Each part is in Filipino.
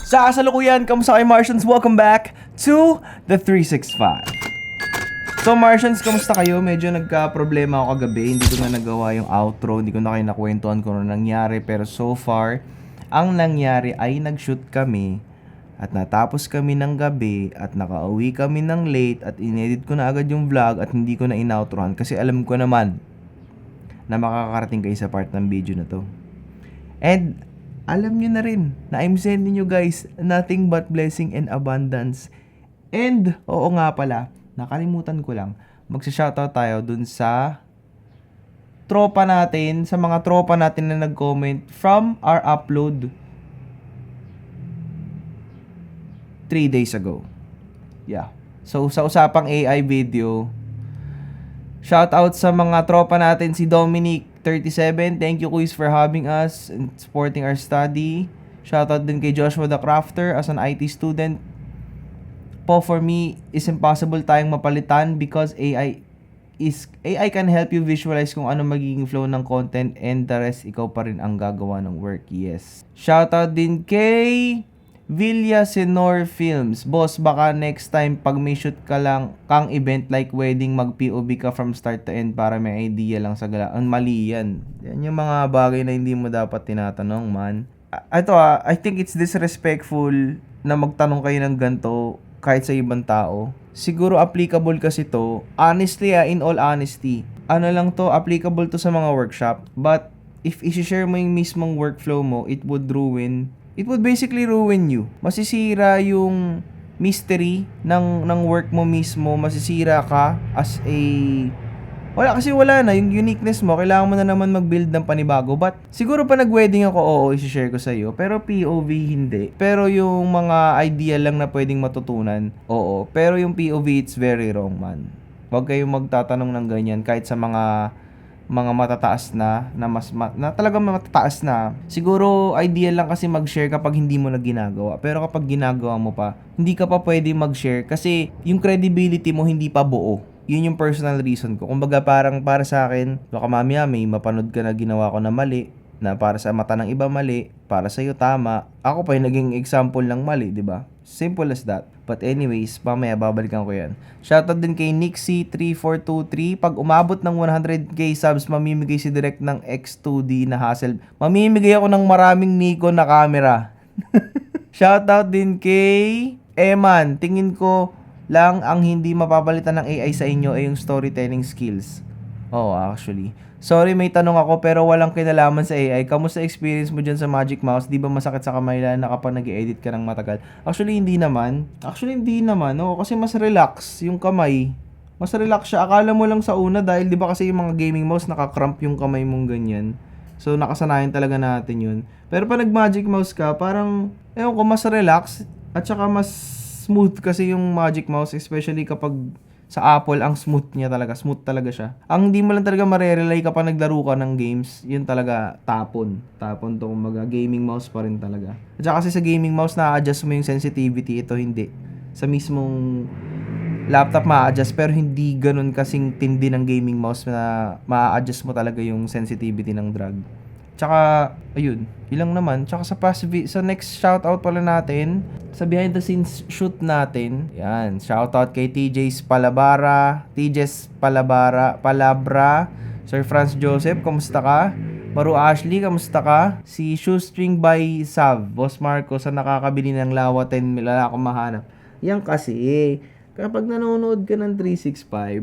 Sa kasalukuyan, kamusta kayo Martians? Welcome back to the 365. So Martians, kamusta kayo? Medyo nagka-problema ako kagabi. Hindi ko na nagawa yung outro. Hindi ko na kayo nakwentuhan kung ano nangyari. Pero so far, ang nangyari ay nag-shoot kami at natapos kami ng gabi at nakauwi kami ng late at inedit ko na agad yung vlog at hindi ko na in-outrohan kasi alam ko naman na makakarating kayo sa part ng video na to. And alam nyo na rin na I'm sending you guys nothing but blessing and abundance. And, oo nga pala, nakalimutan ko lang, magsa-shoutout tayo dun sa tropa natin, sa mga tropa natin na nag-comment from our upload 3 days ago. Yeah. So, sa usapang AI video, shoutout sa mga tropa natin, si Dominic 37, thank you Quiz for having us and supporting our study. Shoutout din kay Joshua the Crafter as an IT student. Po, for me, is impossible tayong mapalitan because AI can help you visualize kung ano magiging flow ng content and the rest ikaw pa rin ang gagawa ng work. Yes. Shoutout din kay Villasenor Films. Boss, baka next time pag may shoot ka lang kang event like wedding, mag-POV ka from start to end para may idea lang sa gala. Ang mali yan. Yan yung mga bagay na hindi mo dapat tinatanong, man. I think it's disrespectful na magtanong kayo ng ganito kahit sa ibang tao. Siguro applicable kasi to. Honestly, in all honesty, ano lang to, applicable to sa mga workshop. But if i-share mo yung mismong workflow mo, it would basically ruin you. Masisira yung mystery ng work mo mismo. Masisira ka as a... Wala na. Yung uniqueness mo, kailangan mo na naman mag-build ng panibago. But, siguro pa nag-wedding ako, oo, isi-share ko sa'yo. Pero POV, hindi. Pero yung mga idea lang na pwedeng matutunan, oo. Pero yung POV, it's very wrong, man. Huwag kayong magtatanong ng ganyan kahit sa mga matataas na talagang matataas na. Siguro ideal lang kasi mag-share kapag hindi mo na ginagawa. Pero kapag ginagawa mo pa, hindi ka pa pwede mag-share kasi yung credibility mo hindi pa buo. Yun yung personal reason ko. Kumbaga parang para sa akin, baka mamaya may mapanood ka na ginawa ko na mali, na para sa mata ng iba mali, para sa iyo tama. Ako pa yung naging example ng mali, di ba? Simple as that. But anyways, mamaya babalikan ko yan. Shoutout din kay Nixie3423. Pag umabot ng 100k subs, mamimigay si Direct ng X2D na hassle. Mamimigay ako ng maraming Nikon na camera. Shoutout din kay Eman. Tingin ko lang ang hindi mapapalitan ng AI sa inyo ay yung storytelling skills. Oh, actually. Sorry, may tanong ako pero walang kinalaman sa AI. Kamusta experience mo dyan sa Magic Mouse? Di ba masakit sa kamay na kapag nag-edit ka ng matagal? Actually, hindi naman. Oo, kasi mas relax yung kamay. Mas relax siya. Akala mo lang sa una dahil di ba kasi yung mga gaming mouse nakakramp yung kamay mong ganyan. So, nakasanayan talaga natin yun. Pero pag nag-Magic Mouse ka, parang, ewan ko, mas relax at saka mas smooth kasi yung Magic Mouse, especially kapag sa Apple, ang smooth talaga siya. Ang hindi mo lang talaga marerelay kapag naglaro ka ng games, yun talaga tapon to, kumbaga gaming mouse pa rin talaga. At saka kasi sa gaming mouse na-adjust mo yung sensitivity, ito hindi. Sa mismong laptop ma-adjust pero hindi ganun kasing tindi ng gaming mouse na ma-adjust mo talaga yung sensitivity ng drag. Tsaka, ayun, ilang naman. Tsaka sa next shoutout pala natin, sa behind the scenes shoot natin, yan, shoutout kay TJ's Palabra, Sir Franz Joseph, kamusta ka? Maru Ashley, kamusta ka? Si Shoestring by Sav, Boss Marco, sa nakakabili ng lawa 10 mil, wala akong mahanap. Yan kasi, kapag nanonood ka ng 365,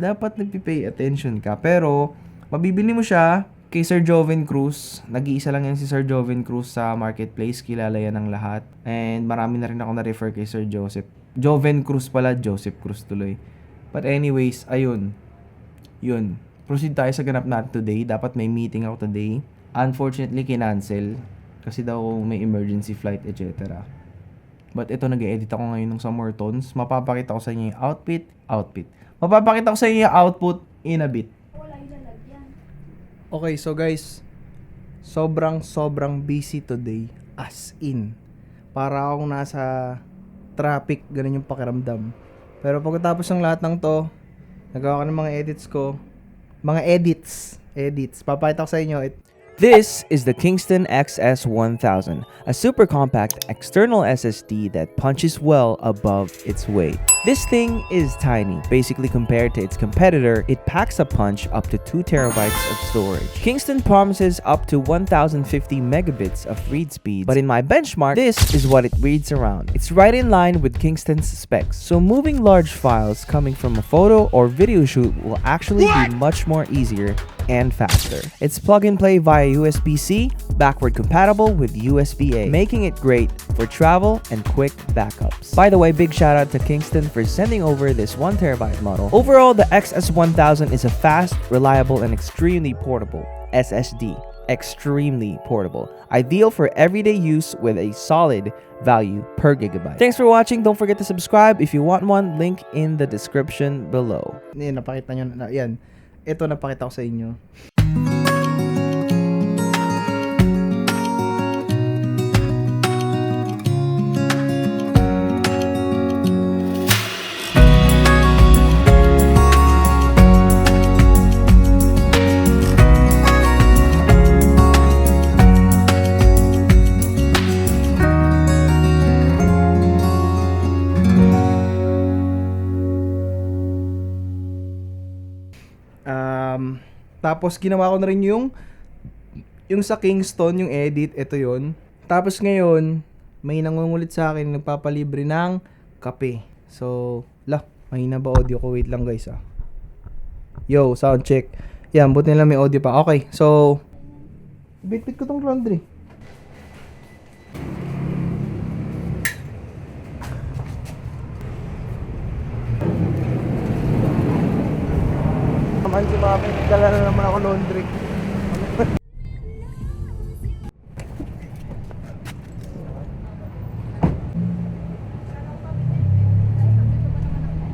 dapat nagpipay attention ka. Pero, mabibili mo siya kay Sir Joven Cruz. Nag-iisa lang yan si Sir Joven Cruz sa marketplace. Kilala yan ng lahat. And marami na rin ako na-refer kay Sir Joseph. Joven Cruz pala. Joseph Cruz tuloy. But anyways, ayun. Yun. Proceed tayo sa ganap natin today. Dapat may meeting ako today. Unfortunately, kinancel. Kasi daw may emergency flight, etc. But ito, nag-edit ako ngayon ng Summer Tones. Mapapakita ko sa inyo yung output. Mapapakita ko sa inyo yung output in a bit. Okay, so guys, sobrang busy today. As in. Para akong nasa traffic, ganun yung pakiramdam. Pero pagkatapos ng lahat ng to, nagawa ko ng mga edits ko. Mga edits. Papakita ko sa inyo. This is the Kingston XS1000, a super compact external SSD that punches well above its weight. This thing is tiny. Basically, compared to its competitor, it packs a punch up to 2 terabytes of storage. Kingston promises up to 1050 megabits of read speed, but in my benchmark, this is what it reads around. It's right in line with Kingston's specs, so moving large files coming from a photo or video shoot will actually be much more easier and faster. It's plug and play via USB-C, backward compatible with USB-A, making it great for travel and quick backups. By the way, big shout out to Kingston for sending over this 1 terabyte model. Overall, the XS1000 is a fast, reliable, and extremely portable SSD. Extremely portable. Ideal for everyday use with a solid value per gigabyte. Thanks for watching. Don't forget to subscribe if you want one. Link in the description below. Yan, napakita nyo na. Yan. Ito napakita ko sa inyo. Tapos ginawa ko na rin yung sa Kingston, yung edit, ito yon. Tapos ngayon, may nangungulit sa akin, nagpapalibre ng kape. So, mahina ba audio ko? Wait lang guys Yo, sound check. Yan, buti nila may audio pa. Okay, so, bit ko tong laundry. Naman si mami, dala na naman ako laundry.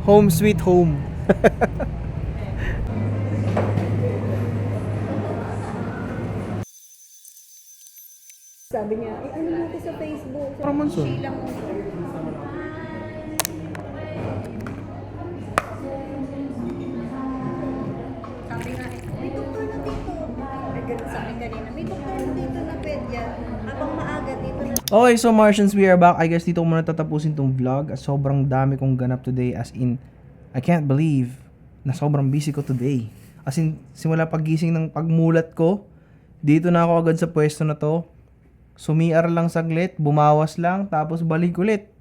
Home sweet home. Sabi niya, ano mo ko sa Facebook? Promotion. Sheila mo. Sabi nga, may doktor na dito. Ay, ganun sa akin kanina. May doktor na dito na pedya. Habang maaga dito. Okay, so Martians, we are back. I guess dito ko muna tatapusin tong vlog. Sobrang dami kong ganap today. As in, I can't believe na sobrang busy ko today. As in, simula pagising ng pagmulat ko, dito na ako agad sa pwesto na to. Sumiar lang saglit, bumawas lang, tapos balik ulit.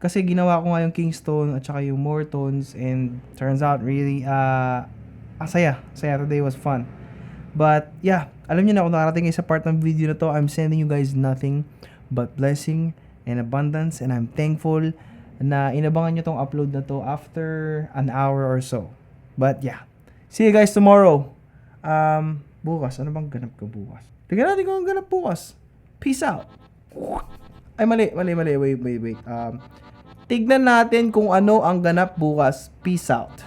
Kasi ginawa ko nga yung Kingston at saka yung Mortons, and turns out really, saya. Today was fun. But yeah, alam niyo na kung nakarating kayo sa part ng video na to, I'm sending you guys nothing but blessing and abundance, and I'm thankful na inabangan nyo tong upload na to after an hour or so. But yeah, see you guys tomorrow. Bukas, ano bang ganap ko bukas? Tignan natin kung ang ganap bukas. Peace out. Ay, mali. Wait. Tignan natin kung ano ang ganap bukas. Peace out.